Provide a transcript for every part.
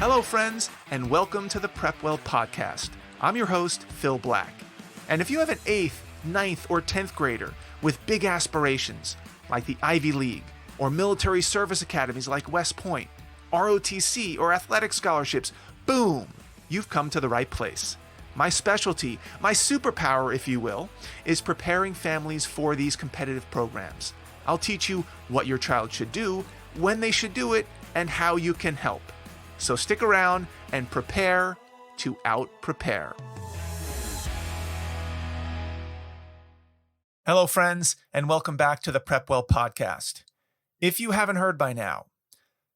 Hello, friends, and welcome to the PrepWell podcast. I'm your host, Phil Black. And if you have an 8th, 9th, or 10th grader with big aspirations, like the Ivy League, or military service academies like West Point, ROTC, or athletic scholarships, boom, you've come to the right place. My specialty, my superpower, if you will, is preparing families for these competitive programs. I'll teach you what your child should do, when they should do it, and how you can help. So stick around and prepare to out-prepare. Hello, friends, and welcome back to the PrepWell podcast. If you haven't heard by now,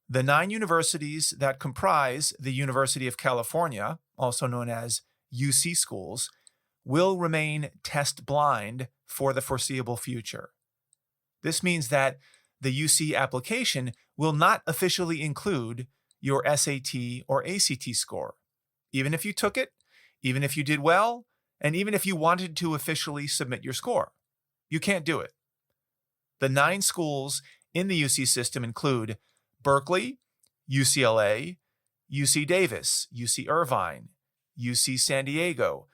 the 9 universities that comprise the University of California, also known as UC schools, will remain test blind for the foreseeable future. This means that the UC application will not officially include your SAT or ACT score, even if you took it, even if you did well, and even if you wanted to officially submit your score. You can't do it. The 9 schools in the UC system include Berkeley, UCLA, UC Davis, UC Irvine, UC San Diego,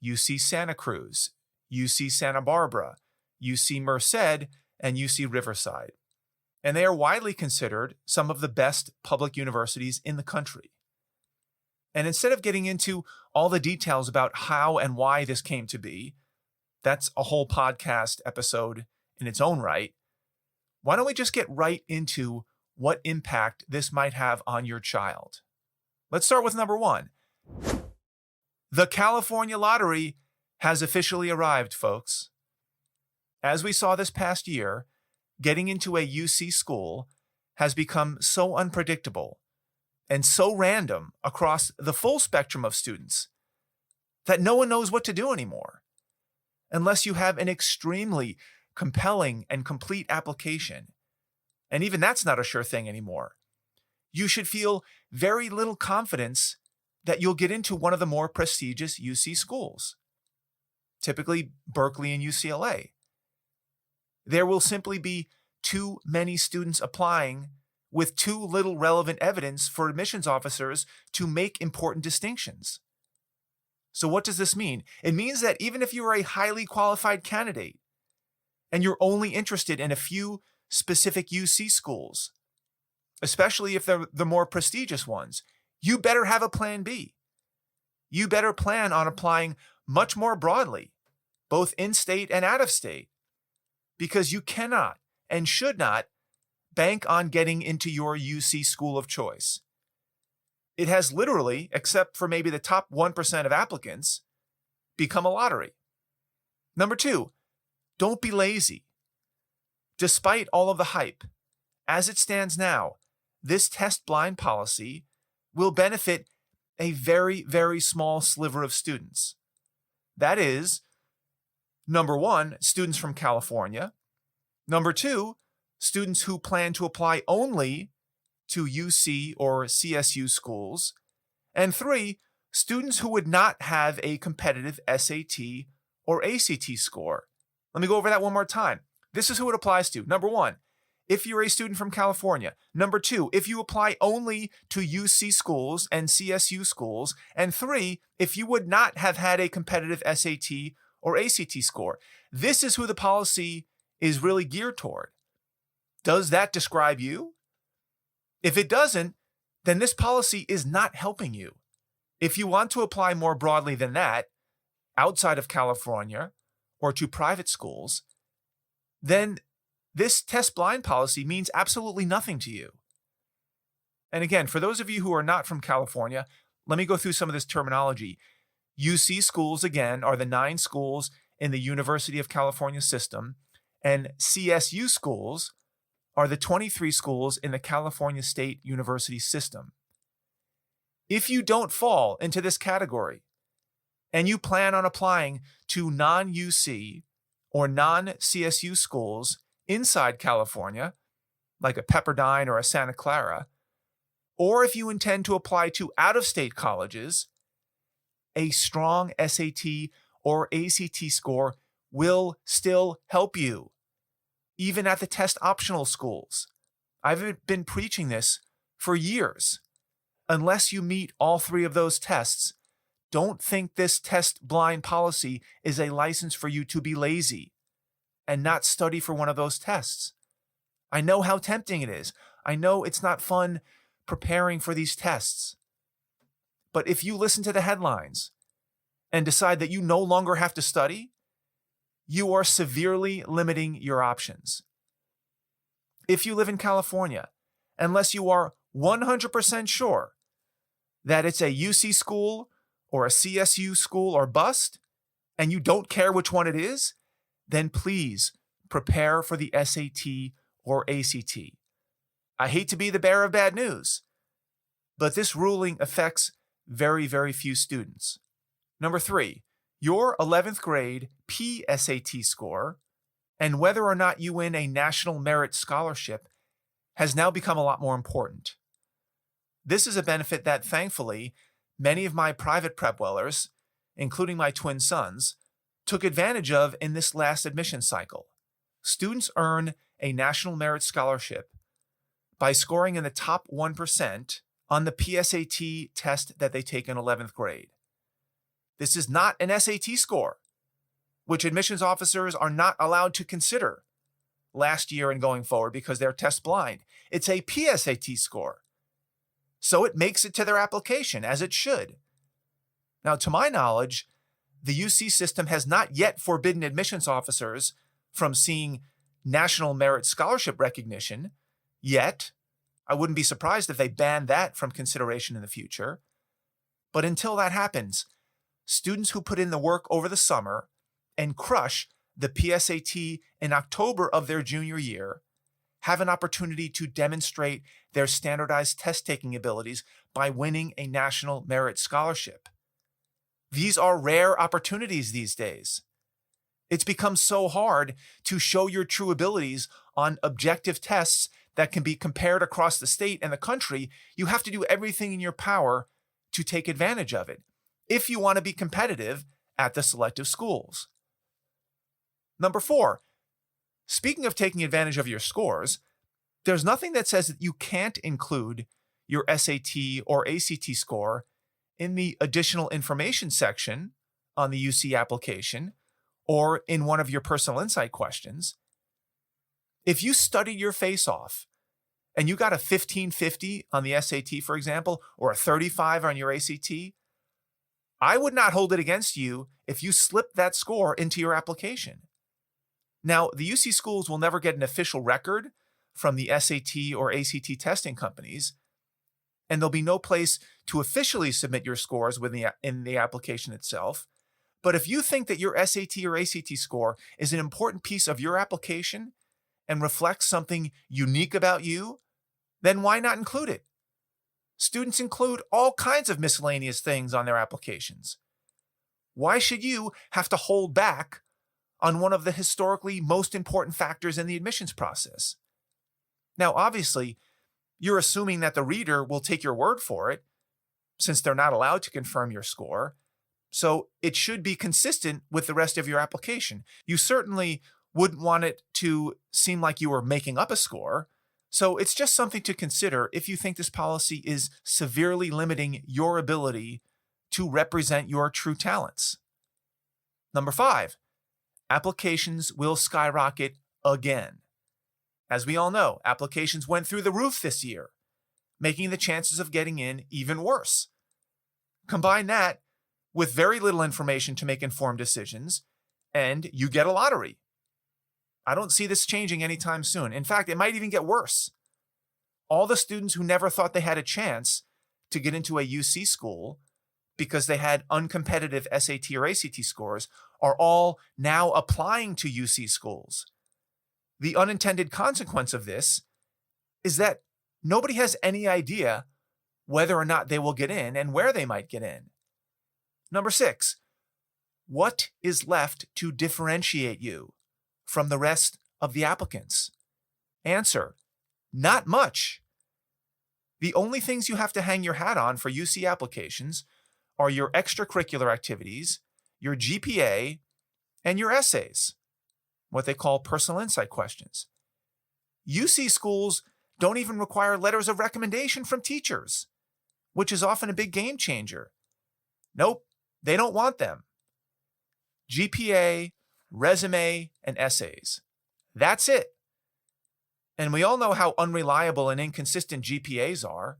UC Santa Cruz, UC Santa Barbara, UC Merced, and UC Riverside. And they are widely considered some of the best public universities in the country. And instead of getting into all the details about how and why this came to be, that's a whole podcast episode in its own right, why don't we just get right into what impact this might have on your child? Let's start with number 1. The California lottery has officially arrived, folks. As we saw this past year, getting into a UC school has become so unpredictable and so random across the full spectrum of students that no one knows what to do anymore, unless you have an extremely compelling and complete application. And even that's not a sure thing anymore. You should feel very little confidence that you'll get into one of the more prestigious UC schools, typically Berkeley and UCLA. There will simply be too many students applying with too little relevant evidence for admissions officers to make important distinctions. So what does this mean? It means that even if you are a highly qualified candidate and you're only interested in a few specific UC schools, especially if they're the more prestigious ones, you better have a plan B. You better plan on applying much more broadly, both in-state and out-of-state, because you cannot and should not bank on getting into your UC school of choice. It has literally, except for maybe the top 1% of applicants, become a lottery. Number 2, don't be lazy. Despite all of the hype, as it stands now, this test blind policy will benefit a very, very small sliver of students. That is, number 1, students from California. Number 2, students who plan to apply only to UC or CSU schools. And 3, students who would not have a competitive SAT or ACT score. Let me go over that one more time. This is who it applies to. Number 1, if you're a student from California. Number 2, if you apply only to UC schools and CSU schools. And 3, if you would not have had a competitive SAT or ACT score. This is who the policy is really geared toward. Does that describe you? If it doesn't, then this policy is not helping you. If you want to apply more broadly than that, outside of California or to private schools, then this test blind policy means absolutely nothing to you. And again, for those of you who are not from California, let me go through some of this terminology. UC schools, again, are the 9 schools in the University of California system, and CSU schools are the 23 schools in the California State University system. If you don't fall into this category, and you plan on applying to non-UC or non-CSU schools inside California, like a Pepperdine or a Santa Clara, or if you intend to apply to out-of-state colleges, a strong SAT or ACT score will still help you, even at the test optional schools. I've been preaching this for years. Unless you meet all three of those tests, don't think this test blind policy is a license for you to be lazy and not study for one of those tests. I know how tempting it is. I know it's not fun preparing for these tests. But if you listen to the headlines and decide that you no longer have to study, you are severely limiting your options. If you live in California, unless you are 100% sure that it's a UC school or a CSU school or bust, and you don't care which one it is, then please prepare for the SAT or ACT. I hate to be the bearer of bad news, but this ruling affects very, very few students. Number 3, your 11th grade PSAT score and whether or not you win a National Merit Scholarship has now become a lot more important. This is a benefit that, thankfully, many of my private PrepWellers, including my twin sons, took advantage of in this last admission cycle. Students earn a National Merit Scholarship by scoring in the top 1% on the PSAT test that they take in 11th grade. This is not an SAT score, which admissions officers are not allowed to consider last year and going forward because they're test blind. It's a PSAT score. So it makes it to their application, as it should. Now, to my knowledge, the UC system has not yet forbidden admissions officers from seeing National Merit Scholarship recognition yet. I wouldn't be surprised if they banned that from consideration in the future. But until that happens, students who put in the work over the summer and crush the PSAT in October of their junior year have an opportunity to demonstrate their standardized test-taking abilities by winning a National Merit Scholarship. These are rare opportunities these days. It's become so hard to show your true abilities on objective tests that can be compared across the state and the country. You have to do everything in your power to take advantage of it if you want to be competitive at the selective schools. Number 4, speaking of taking advantage of your scores, there's nothing that says that you can't include your SAT or ACT score in the additional information section on the UC application or in one of your personal insight questions. If you studied your face off and you got a 1550 on the SAT, for example, or a 35 on your ACT, I would not hold it against you if you slipped that score into your application. Now, the UC schools will never get an official record from the SAT or ACT testing companies, and there'll be no place to officially submit your scores in the application itself. But if you think that your SAT or ACT score is an important piece of your application and reflects something unique about you, then why not include it? Students include all kinds of miscellaneous things on their applications. Why should you have to hold back on one of the historically most important factors in the admissions process? Now, obviously, you're assuming that the reader will take your word for it, since they're not allowed to confirm your score. So it should be consistent with the rest of your application. You certainly wouldn't want it to seem like you were making up a score. So it's just something to consider if you think this policy is severely limiting your ability to represent your true talents. Number 5, applications will skyrocket again. As we all know, applications went through the roof this year, making the chances of getting in even worse. Combine that with very little information to make informed decisions, and you get a lottery. I don't see this changing anytime soon. In fact, it might even get worse. All the students who never thought they had a chance to get into a UC school because they had uncompetitive SAT or ACT scores are all now applying to UC schools. The unintended consequence of this is that nobody has any idea whether or not they will get in and where they might get in. Number 6, what is left to differentiate you from the rest of the applicants? Answer, not much. The only things you have to hang your hat on for UC applications are your extracurricular activities, your GPA, and your essays, what they call personal insight questions. UC schools don't even require letters of recommendation from teachers. which is often a big game changer. Nope, they don't want them. GPA, resume, and essays. That's it. And we all know how unreliable and inconsistent GPAs are.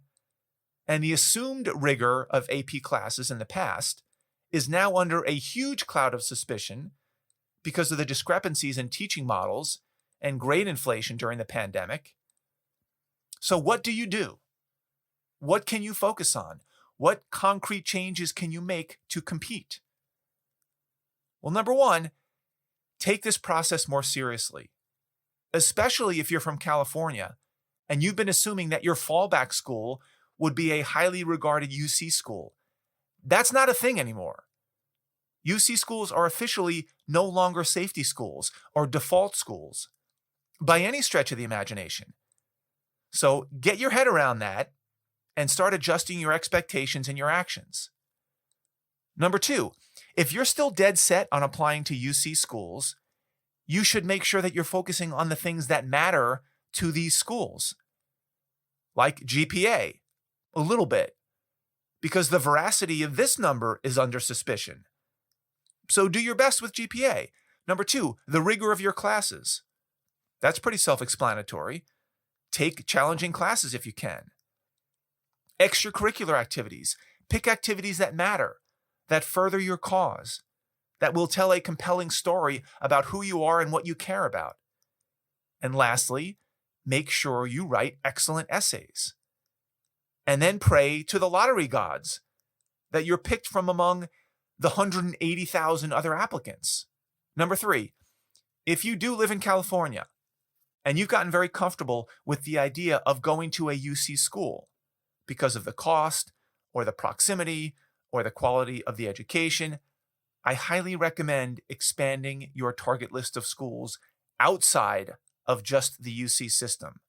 And the assumed rigor of AP classes in the past is now under a huge cloud of suspicion because of the discrepancies in teaching models and grade inflation during the pandemic. So what do you do? What can you focus on? What concrete changes can you make to compete? Well, number one, take this process more seriously, especially if you're from California and you've been assuming that your fallback school would be a highly regarded UC school. That's not a thing anymore. UC schools are officially no longer safety schools or default schools by any stretch of the imagination. So get your head around that and start adjusting your expectations and your actions. Number two, if you're still dead set on applying to UC schools, you should make sure that you're focusing on the things that matter to these schools, like GPA, a little bit, because the veracity of this number is under suspicion. So do your best with GPA. Number two, the rigor of your classes. That's pretty self-explanatory. Take challenging classes if you can. Extracurricular activities. Pick activities that matter, that further your cause, that will tell a compelling story about who you are and what you care about. And lastly, make sure you write excellent essays. And then pray to the lottery gods that you're picked from among the 180,000 other applicants. Number three, if you do live in California and you've gotten very comfortable with the idea of going to a UC school because of the cost or the proximity or the quality of the education, I highly recommend expanding your target list of schools outside of just the UC system.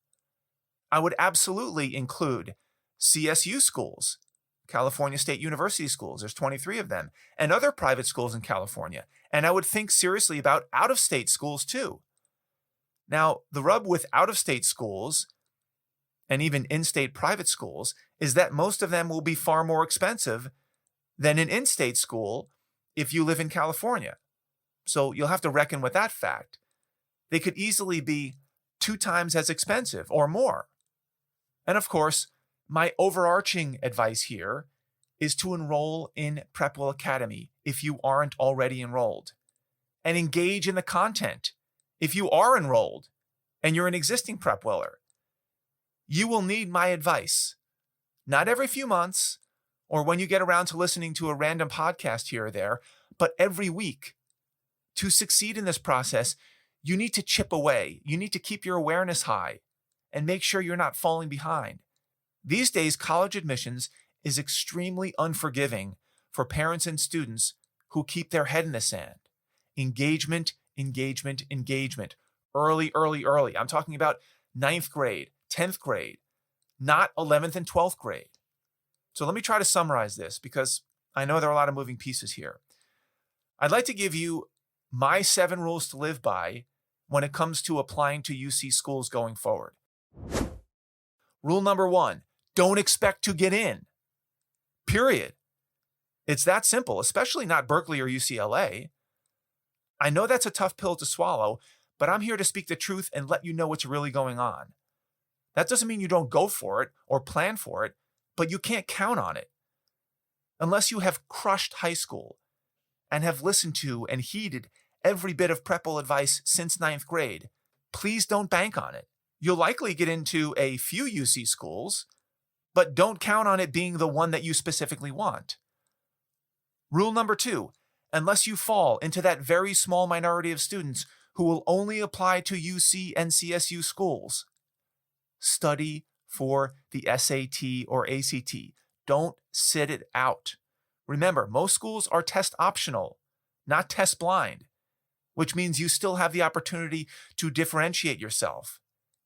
I would absolutely include CSU schools, California State University schools, there's 23 of them, and other private schools in California. And I would think seriously about out-of-state schools too. Now, the rub with out-of-state schools and even in-state private schools is that most of them will be far more expensive than an in-state school if you live in California. So you'll have to reckon with that fact. They could easily be 2 times as expensive or more. And of course, my overarching advice here is to enroll in PrepWell Academy if you aren't already enrolled, and engage in the content if you are enrolled and you're an existing PrepWeller. You will need my advice, not every few months or when you get around to listening to a random podcast here or there, but every week. To succeed in this process, you need to chip away. You need to keep your awareness high and make sure you're not falling behind. These days, college admissions is extremely unforgiving for parents and students who keep their head in the sand. Engagement, engagement, engagement. Early, early, early. I'm talking about 9th grade, 10th grade, not 11th and 12th grade. So let me try to summarize this because I know there are a lot of moving pieces here. I'd like to give you my 7 rules to live by when it comes to applying to UC schools going forward. Rule number 1, don't expect to get in. Period. It's that simple, especially not Berkeley or UCLA. I know that's a tough pill to swallow, but I'm here to speak the truth and let you know what's really going on. That doesn't mean you don't go for it or plan for it, but you can't count on it. Unless you have crushed high school and have listened to and heeded every bit of PrepWell advice since 9th grade, please don't bank on it. You'll likely get into a few UC schools, but don't count on it being the one that you specifically want. Rule number 2, unless you fall into that very small minority of students who will only apply to UC and CSU schools, study for the SAT or ACT. Don't sit it out. Remember, most schools are test optional, not test blind, which means you still have the opportunity to differentiate yourself.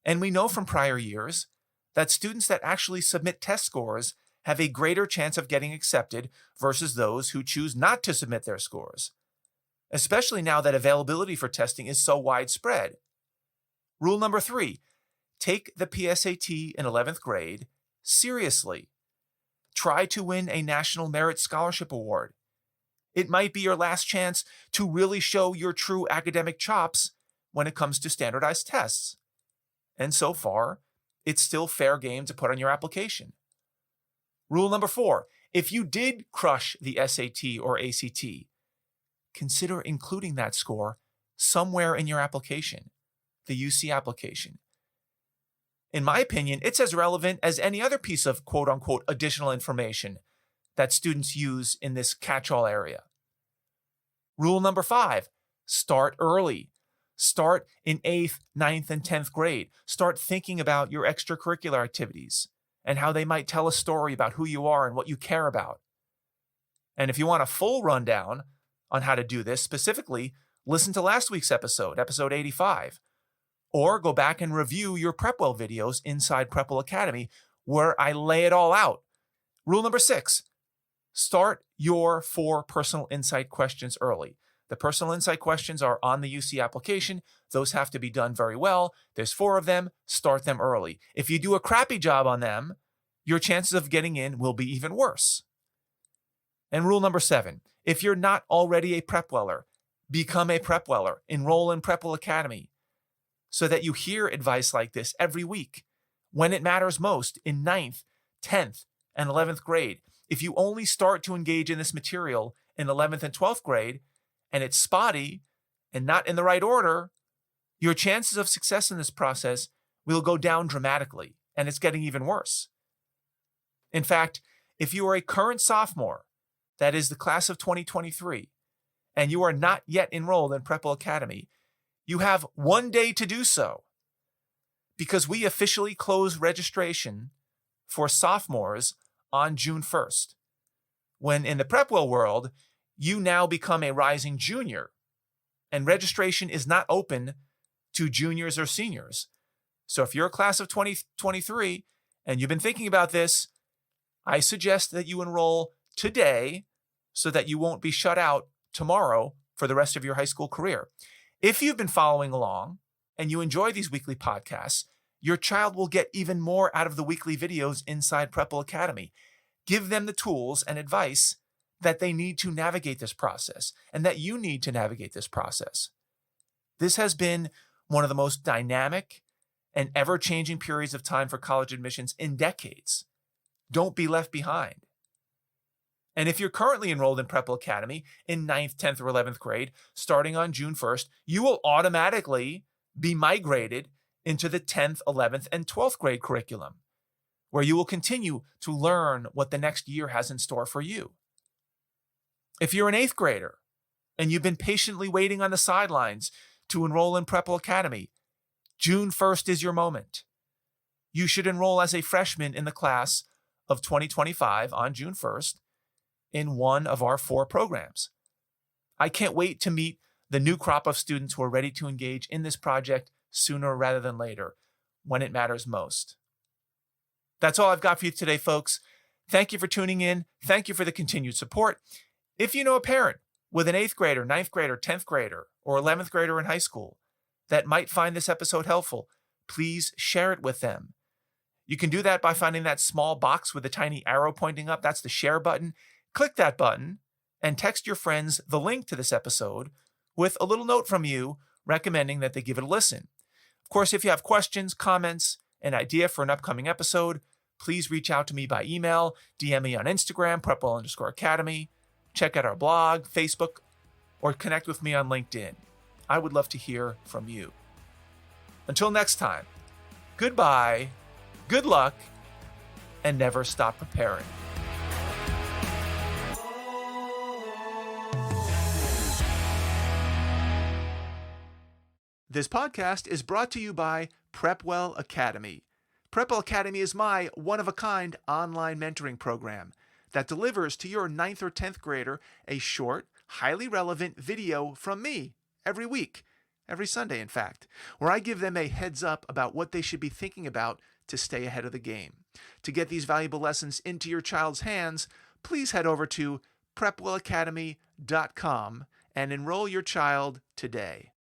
And we know from prior years that students that actually submit test scores have a greater chance of getting accepted versus those who choose not to submit their scores, especially now that availability for testing is so widespread. Rule number 3, take the PSAT in 11th grade seriously. Try to win a National Merit Scholarship Award. It might be your last chance to really show your true academic chops when it comes to standardized tests. And so far, it's still fair game to put on your application. Rule number 4, if you did crush the SAT or ACT, consider including that score somewhere in your application, the UC application. In my opinion, it's as relevant as any other piece of quote-unquote additional information that students use in this catch-all area. Rule number 5, start early. Start in 8th, 9th, and 10th grade. Start thinking about your extracurricular activities and how they might tell a story about who you are and what you care about. And if you want a full rundown on how to do this, specifically, listen to last week's episode, episode 85, or go back and review your PrepWell videos inside PrepWell Academy, where I lay it all out. Rule number 6, start your 4 personal insight questions early. The personal insight questions are on the UC application. Those have to be done very well. There's 4 of them. Start them early. If you do a crappy job on them, your chances of getting in will be even worse. And rule number 7, if you're not already a PrepWeller, become a PrepWeller. Enroll in PrepWell Academy so that you hear advice like this every week when it matters most in 9th, 10th, and 11th grade. If you only start to engage in this material in 11th and 12th grade, and it's spotty and not in the right order, your chances of success in this process will go down dramatically, and it's getting even worse. In fact, if you are a current sophomore, that is the class of 2023, and you are not yet enrolled in PrepWell Academy, you have 1 day to do so, because we officially close registration for sophomores on June 1st, when in the PrepWell world, you now become a rising junior, and registration is not open to juniors or seniors. So if you're a class of 2023 and you've been thinking about this, I suggest that you enroll today so that you won't be shut out tomorrow for the rest of your high school career. If you've been following along and you enjoy these weekly podcasts, your child will get even more out of the weekly videos inside PrepWell Academy. Give them the tools and advice that they need to navigate this process and that you need to navigate this process. This has been one of the most dynamic and ever-changing periods of time for college admissions in decades. Don't be left behind. And if you're currently enrolled in PrepWell Academy in 9th, 10th, or 11th grade, starting on June 1st, you will automatically be migrated into the 10th, 11th, and 12th grade curriculum, where you will continue to learn what the next year has in store for you. If you're an 8th grader and you've been patiently waiting on the sidelines to enroll in PrepWell Academy, June 1st is your moment. You should enroll as a freshman in the class of 2025 on June 1st in one of our 4 programs. I can't wait to meet the new crop of students who are ready to engage in this project sooner rather than later, when it matters most. That's all I've got for you today, folks. Thank you for tuning in. Thank you for the continued support. If you know a parent with an 8th grader, 9th grader, 10th grader, or 11th grader in high school that might find this episode helpful, please share it with them. You can do that by finding that small box with a tiny arrow pointing up. That's the share button. Click that button and text your friends the link to this episode with a little note from you recommending that they give it a listen. Of course, if you have questions, comments, an idea for an upcoming episode, please reach out to me by email, DM me on Instagram, PrepWell_Academy. Check out our blog, Facebook, or connect with me on LinkedIn. I would love to hear from you. Until next time, goodbye, good luck, and never stop preparing. This podcast is brought to you by PrepWell Academy. PrepWell Academy is my one-of-a-kind online mentoring program that delivers to your 9th or 10th grader a short, highly relevant video from me every week, every Sunday, in fact, where I give them a heads up about what they should be thinking about to stay ahead of the game. To get these valuable lessons into your child's hands, please head over to PrepWellAcademy.com and enroll your child today.